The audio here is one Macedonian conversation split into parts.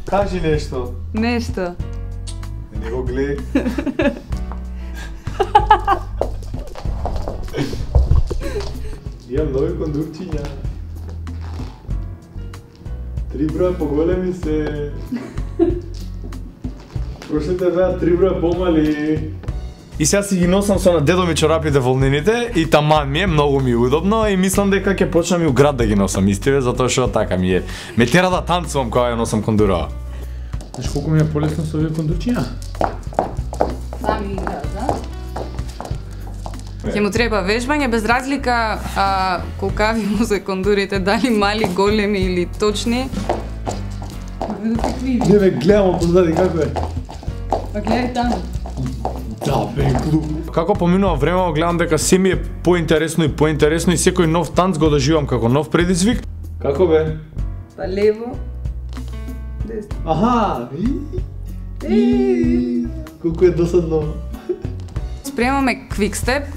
Кажи нешто. Нешто. Не го гледай. Имам нови кондукциња. 3 броја поголеми се. Прошлите беа 3 броја помали. И сега си ги носам со на дедови чорапите волнените и таман ми е, многу ми е удобно и мислам дека ќе почнам и у град да ги носам истиве, затоа што така ми е. Ме тера да танцувам кога ја носам кондурава. Знаеш колку ми е полесно со овие кондурчиња? Сами играат, да? Ќе му треба вежбање без разлика колкави му се кондурите, дали мали, големи или точни. Не ме гледам позади како е. Па гледај таму. Да, бе, глуп. Како поминува време, гледам дека се ми е поинтересно и секој нов танц го доживам како нов предизвик. Како бе? Па лево. Десно. Аха! Колку е досадно. Спремаме квикстеп.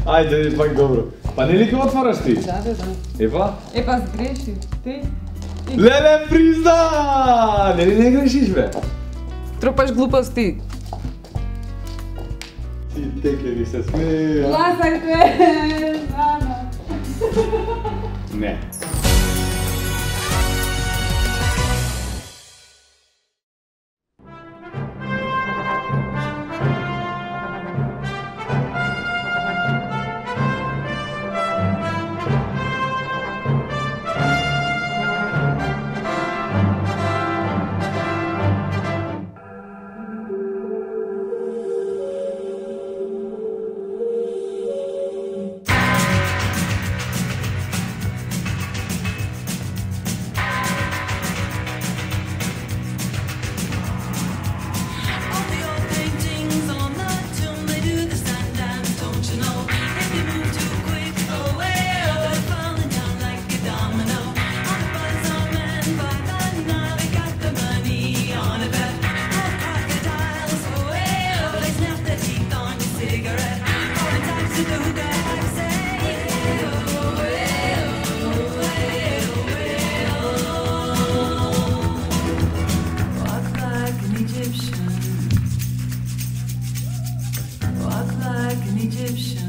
Ајде, пак добро. Па нели ќе отвараш ти? Да. Епа? Епа сгреши. Ти? Леле, призна! Нели не грешиш, бе? Тропаш глупости. Ти теке ви се смеја. Гласај те! Не. Egyptian.